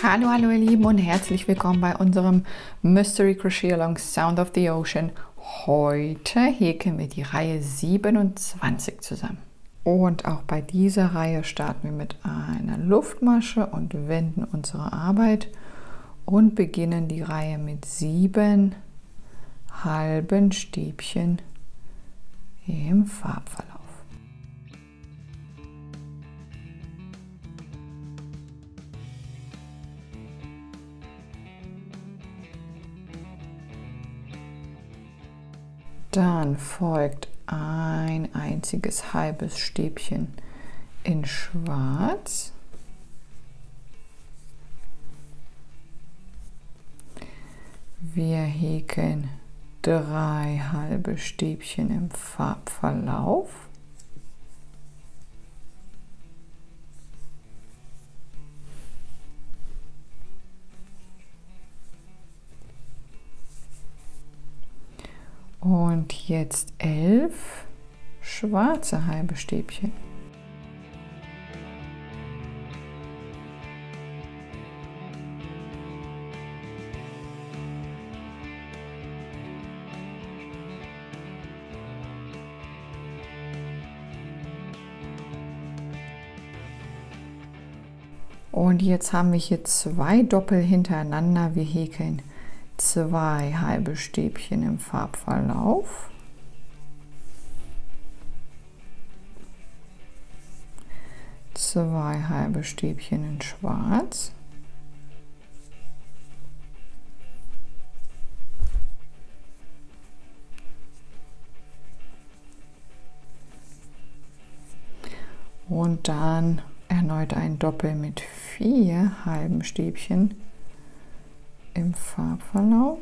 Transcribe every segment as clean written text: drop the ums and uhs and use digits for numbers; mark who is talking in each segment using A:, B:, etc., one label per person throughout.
A: Hallo, hallo ihr Lieben und herzlich willkommen bei unserem Mystery Crochet Along Sound of the Ocean. Heute häkeln wir die Reihe 27 zusammen. Und auch bei dieser Reihe starten wir mit einer Luftmasche und wenden unsere Arbeit und beginnen die Reihe mit 7 halben Stäbchen im Farbverlauf. Dann folgt ein einziges halbes Stäbchen in Schwarz. Wir häkeln 3 halbe Stäbchen im Farbverlauf. Und jetzt 11 schwarze halbe Stäbchen. Und jetzt haben wir hier 2 Doppel hintereinander. Wir häkeln 2 halbe Stäbchen im Farbverlauf. Zwei halbe Stäbchen in Schwarz. Und dann erneut ein Doppel mit 4 halben Stäbchen im Farbverlauf.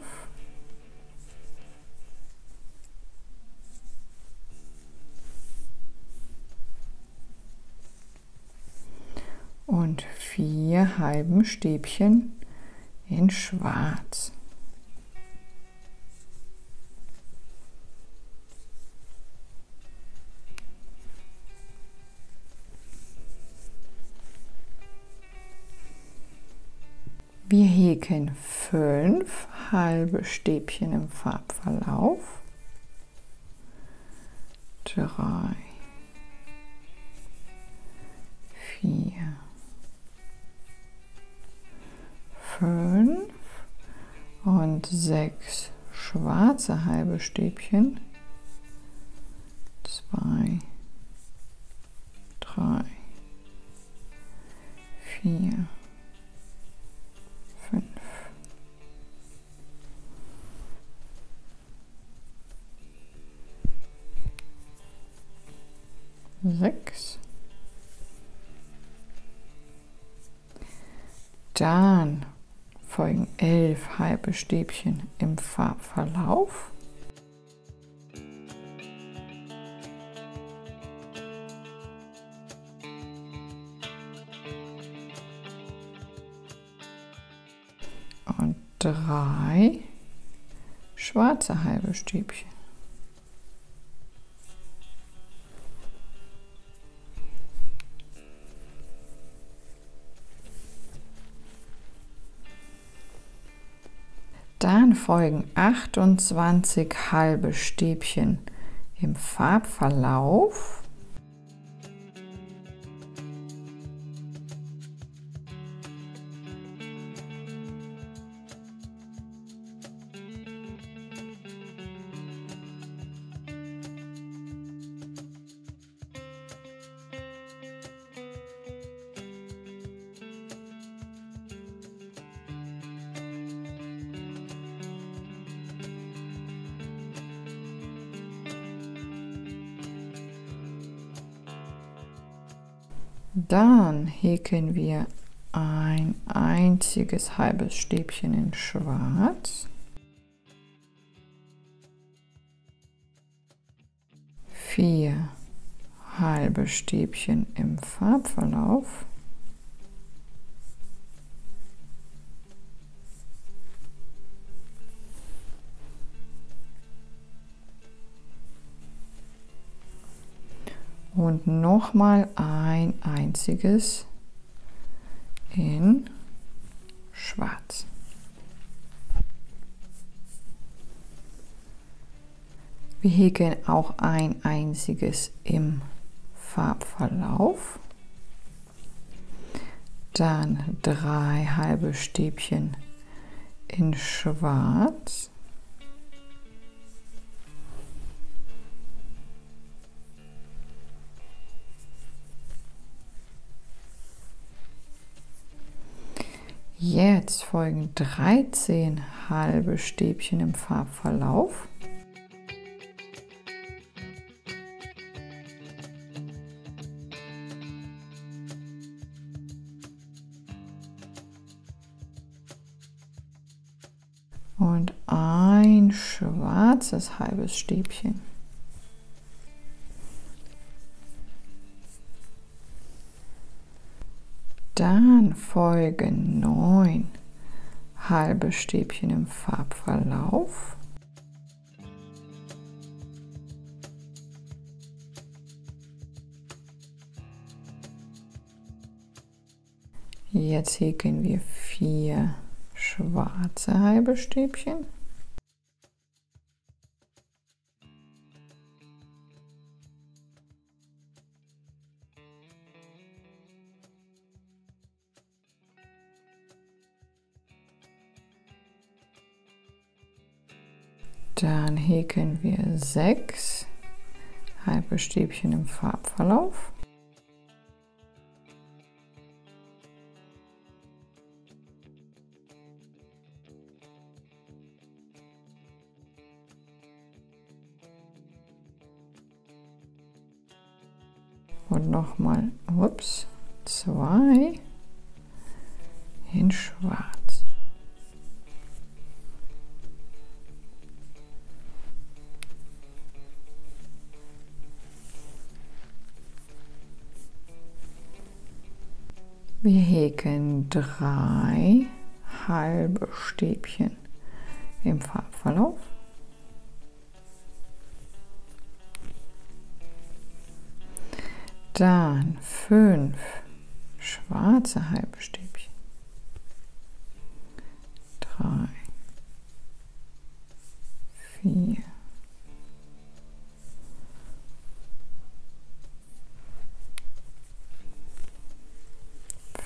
A: Und 4 halben Stäbchen in Schwarz. Wir häkeln 5 halbe Stäbchen im Farbverlauf. 3, 4, 5 und 6 schwarze halbe Stäbchen. 2, 3, 4, 5. Sechs. Dann folgen 11 halbe Stäbchen im Farbverlauf. Und 3 schwarze halbe Stäbchen. Dann folgen 28 halbe Stäbchen im Farbverlauf. Dann häkeln wir ein einziges halbes Stäbchen in Schwarz. 4 halbe Stäbchen im Farbverlauf. Und nochmal ein einziges in schwarz. Wir häkeln auch ein einziges im Farbverlauf. Dann 3 halbe Stäbchen in schwarz. Jetzt folgen 13 halbe Stäbchen im Farbverlauf. Und ein schwarzes halbes Stäbchen. Dann folgen 9 halbe Stäbchen im Farbverlauf. Jetzt häkeln wir 4 schwarze halbe Stäbchen. Dann häkeln wir 6 halbe Stäbchen im Farbverlauf. Und nochmal, 2 in schwarz. Wir häkeln 3 halbe Stäbchen im Farbverlauf. Dann 5 schwarze halbe Stäbchen. 3, 4,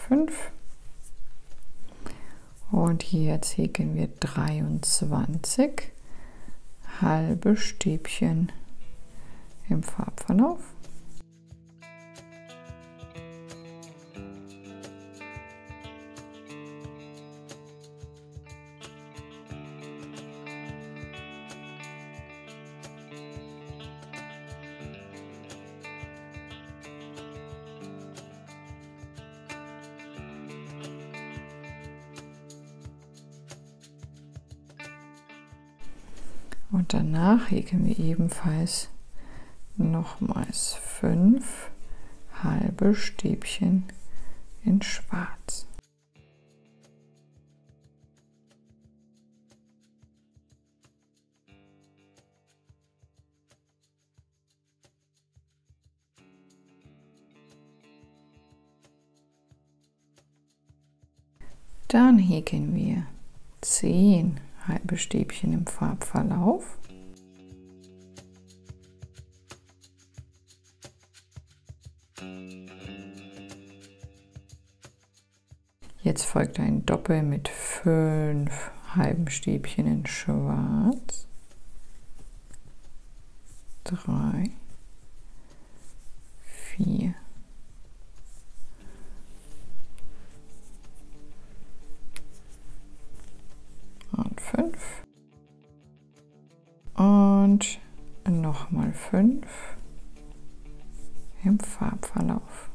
A: 5. Und jetzt häkeln wir 23 halbe Stäbchen im Farbverlauf. Und danach häkeln wir ebenfalls nochmals 5 halbe Stäbchen in schwarz. Dann häkeln wir 10 halbe Stäbchen im Farbverlauf. Jetzt folgt ein Doppel mit 5 halben Stäbchen in schwarz. 3, 4, 5 und nochmal 5 im Farbverlauf.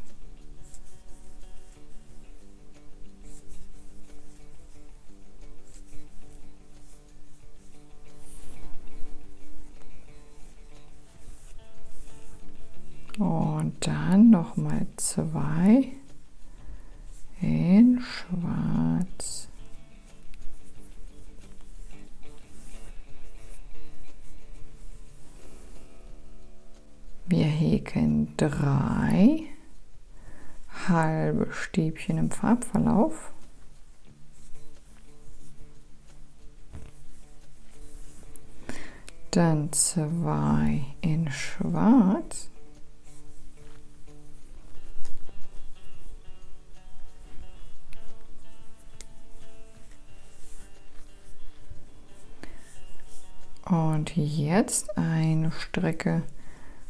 A: Und dann nochmal 2 in schwarz. Wir häkeln 3 halbe Stäbchen im Farbverlauf. Dann 2 in Schwarz. Und jetzt eine Strecke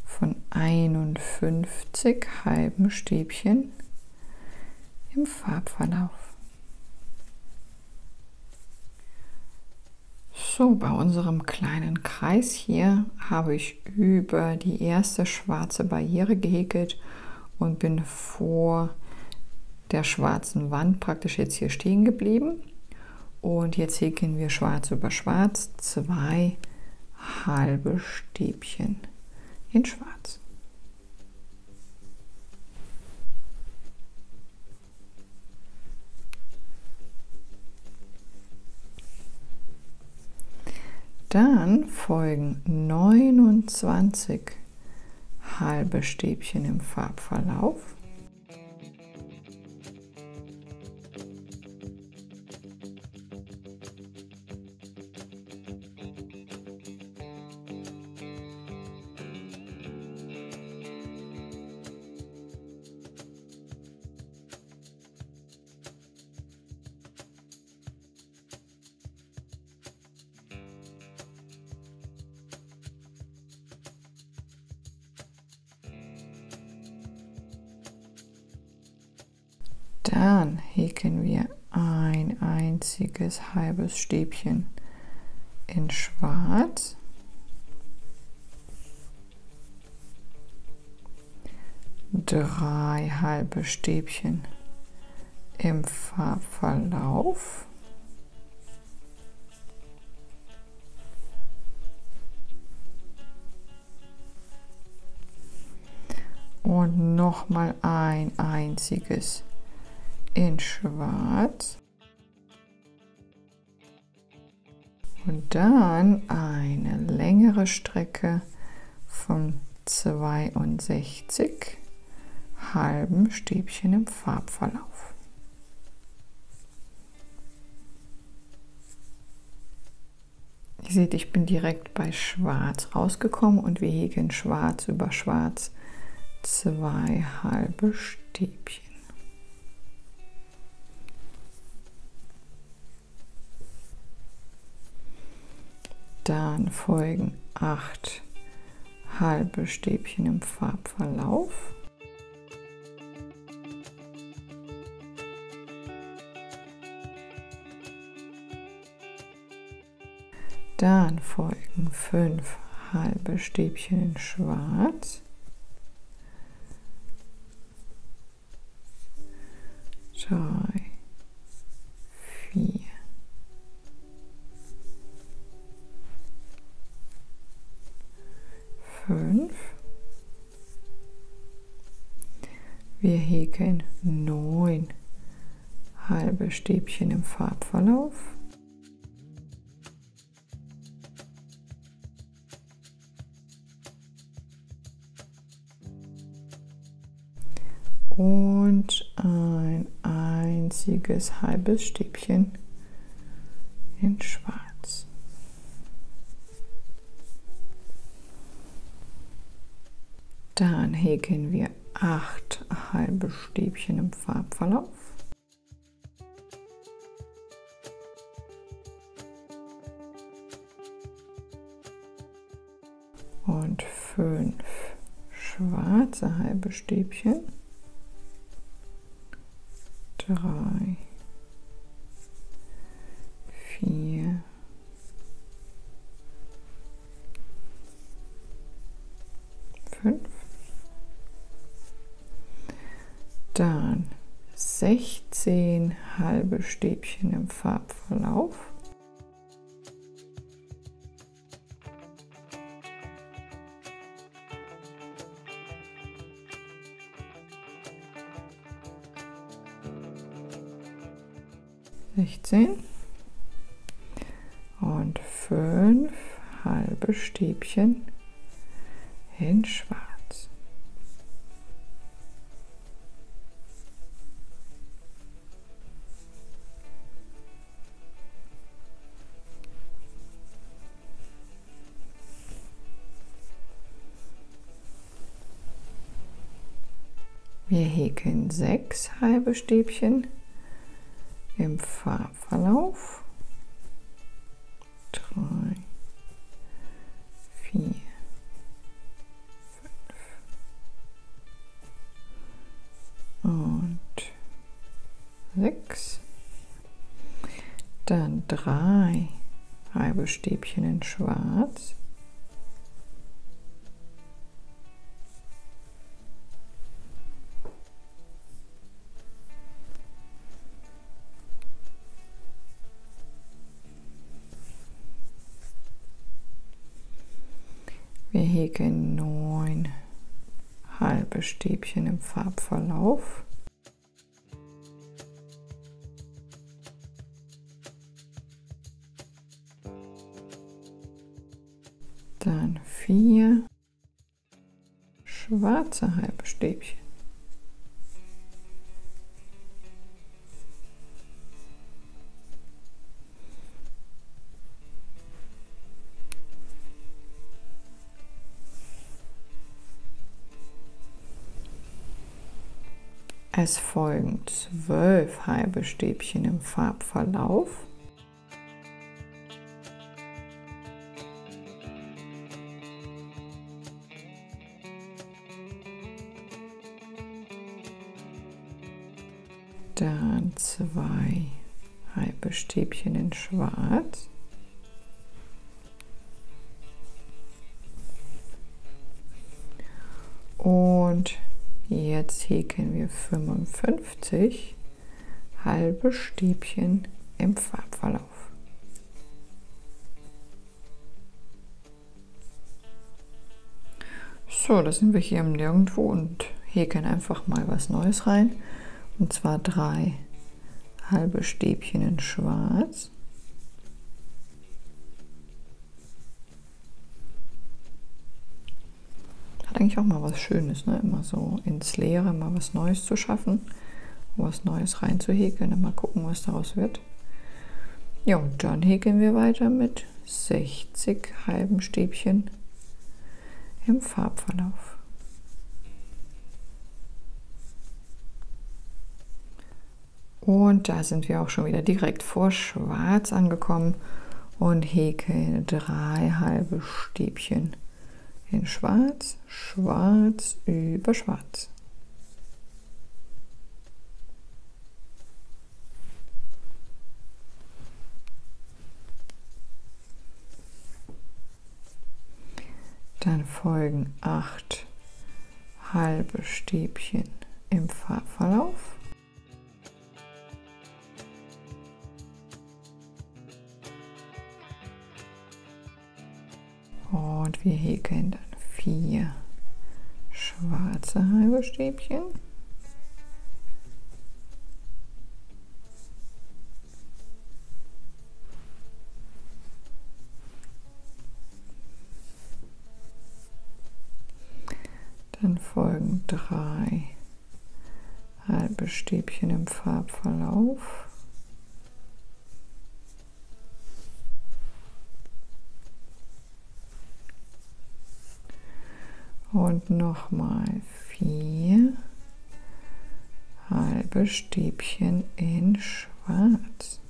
A: von 51 halben Stäbchen im Farbverlauf. So, bei unserem kleinen Kreis hier habe ich über die erste schwarze Barriere gehäkelt und bin vor der schwarzen Wand praktisch jetzt hier stehen geblieben. Und jetzt häkeln wir schwarz über schwarz 2 halbe Stäbchen in Schwarz. Dann folgen 29 halbe Stäbchen im Farbverlauf. Dann häkeln wir ein einziges halbes Stäbchen in Schwarz. Drei halbe Stäbchen im Farbverlauf. Und nochmal ein einziges in Schwarz und dann eine längere Strecke von 62 halben Stäbchen im Farbverlauf. Ihr seht, ich bin direkt bei Schwarz rausgekommen und wir häkeln Schwarz über Schwarz 2 halbe Stäbchen. Dann folgen 8 halbe Stäbchen im Farbverlauf. Dann folgen 5 halbe Stäbchen in Schwarz. 3, 4, 5. Wir häkeln 9 halbe Stäbchen im Farbverlauf. Und ein einziges halbes Stäbchen in Schwarz. Dann häkeln wir 8 halbe Stäbchen im Farbverlauf. Und 5 schwarze halbe Stäbchen. 3, 4, 5. Dann 16 halbe Stäbchen im Farbverlauf. Und 5 halbe Stäbchen in Schwarz. Wir häkeln 6 halbe Stäbchen im Farbverlauf. 3, 4, 5 und 6. Dann 3 halbe Stäbchen in Schwarz. Wir häkeln 9 halbe Stäbchen im Farbverlauf. Dann 4 schwarze halbe Stäbchen. Es folgen 12 halbe Stäbchen im Farbverlauf. Dann 2 halbe Stäbchen in Schwarz. Und jetzt häkeln wir 55 halbe Stäbchen im Farbverlauf. So, da sind wir hier im Nirgendwo und häkeln einfach mal was Neues rein. Und zwar 3 halbe Stäbchen in Schwarz. Hat eigentlich auch mal was Schönes, ne? Immer so ins Leere, mal was Neues zu schaffen, was Neues reinzuhäkeln, dann mal gucken, was daraus wird. Ja, und dann häkeln wir weiter mit 60 halben Stäbchen im Farbverlauf. Und da sind wir auch schon wieder direkt vor Schwarz angekommen und häkeln 3 halbe Stäbchen in Schwarz, Schwarz über Schwarz. Dann folgen 8 halbe Stäbchen im Farbverlauf. Und wir häkeln dann 4 schwarze halbe Stäbchen. Dann folgen 3 halbe Stäbchen im Farbverlauf. Und nochmal 4 halbe Stäbchen in Schwarz.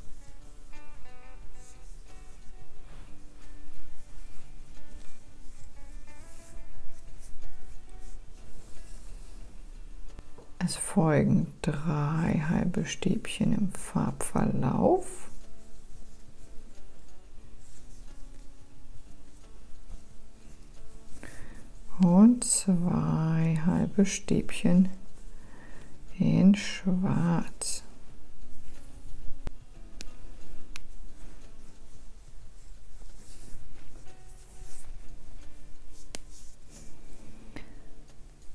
A: Es folgen 3 halbe Stäbchen im Farbverlauf. Und 2 halbe Stäbchen in Schwarz.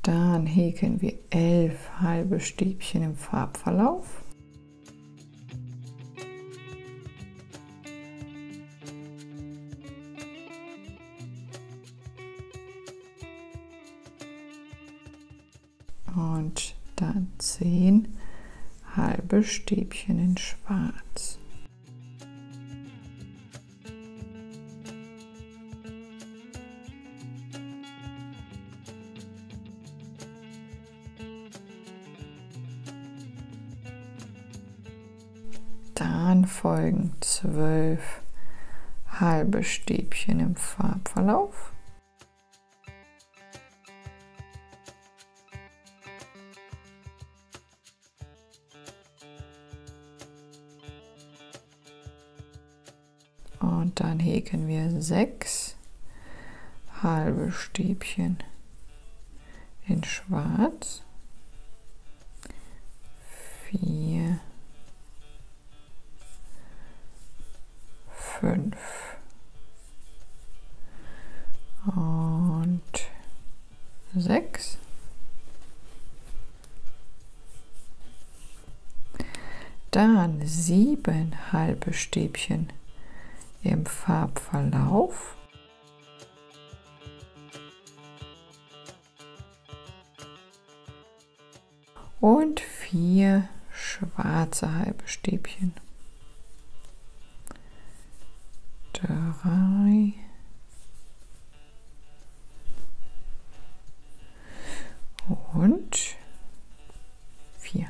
A: Dann häkeln wir 11 halbe Stäbchen im Farbverlauf. Und dann 10 halbe Stäbchen in Schwarz. Dann folgen 12 halbe Stäbchen im Farbverlauf. Und dann häkeln wir 6 halbe Stäbchen in Schwarz, 4, 5 und 6. Dann 7 halbe Stäbchen im Farbverlauf. Und 4 schwarze halbe Stäbchen. 3 und 4.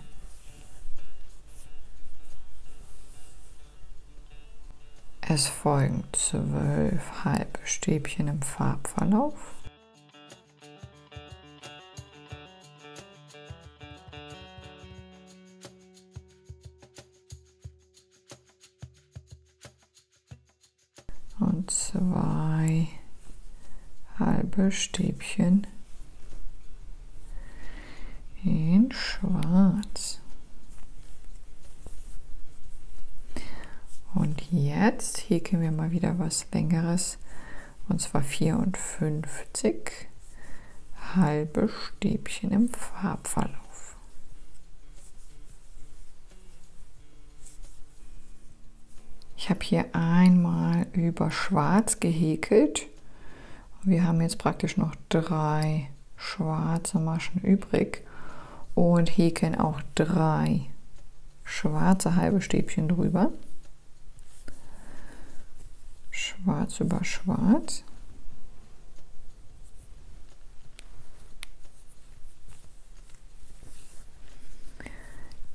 A: Es folgen 12 halbe Stäbchen im Farbverlauf. Und 2 halbe Stäbchen in Schwarz. Und jetzt häkeln wir mal wieder was Längeres, und zwar 54 halbe Stäbchen im Farbverlauf. Ich habe hier einmal über Schwarz gehäkelt. Wir haben jetzt praktisch noch 3 schwarze Maschen übrig und häkeln auch 3 schwarze halbe Stäbchen drüber. Schwarz über Schwarz.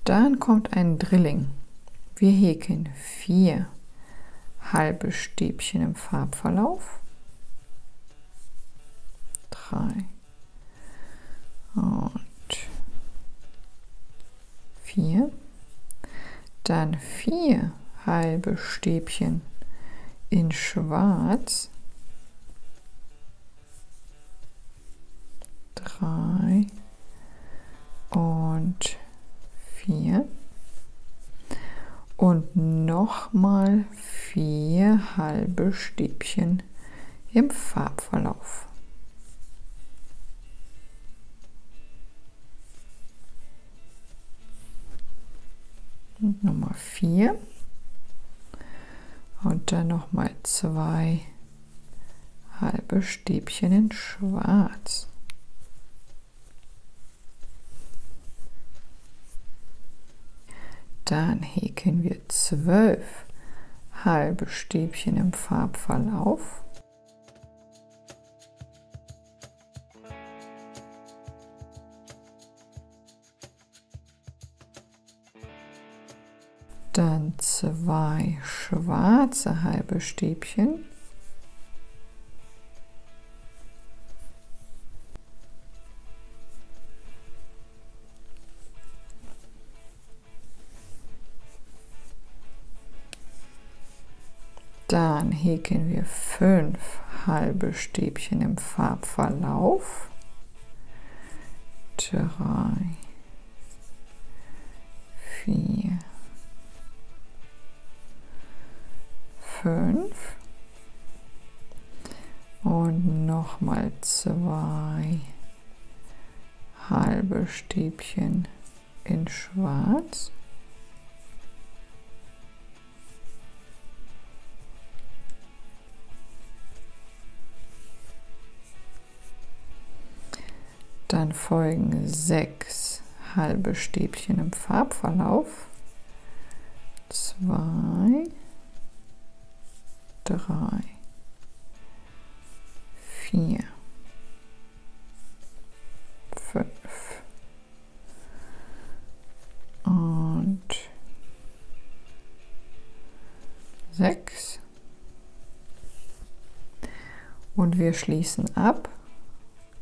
A: Dann kommt ein Drilling. Wir häkeln 4 halbe Stäbchen im Farbverlauf. 3 und 4. Dann 4 halbe Stäbchen in Schwarz. 3 und 4. Und nochmal 4 halbe Stäbchen im Farbverlauf. Und Nummer 4. Und dann nochmal 2 halbe Stäbchen in Schwarz. Dann häkeln wir 12 halbe Stäbchen im Farbverlauf. Dann 2 schwarze halbe Stäbchen. Dann häkeln wir 5 halbe Stäbchen im Farbverlauf. 3, 4, 5 und nochmal 2 halbe Stäbchen in Schwarz. Dann folgen 6 halbe Stäbchen im Farbverlauf. 2, 3, 4, 5 und 6. Und wir schließen ab,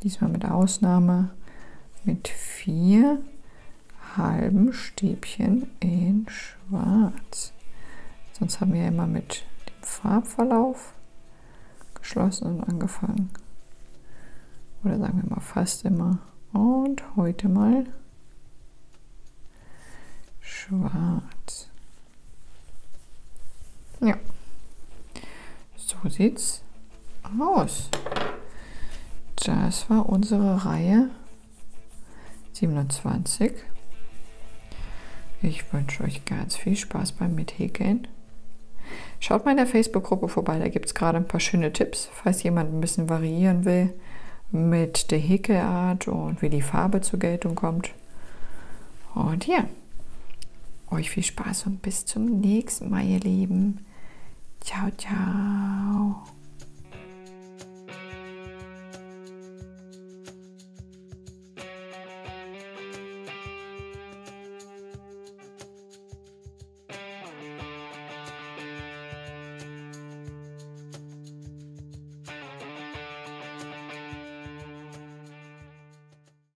A: diesmal mit Ausnahme, mit 4 halben Stäbchen in Schwarz. Sonst haben wir ja immer mit dem Farbverlauf geschlossen und angefangen. Oder sagen wir mal fast immer. Und heute mal Schwarz. Ja, so sieht's aus. Das war unsere Reihe 27. Ich wünsche euch ganz viel Spaß beim Mithäkeln. Schaut mal in der Facebook-Gruppe vorbei, da gibt es gerade ein paar schöne Tipps, falls jemand ein bisschen variieren will mit der Häkelart und wie die Farbe zur Geltung kommt. Und ja, euch viel Spaß und bis zum nächsten Mal, ihr Lieben. Ciao, ciao.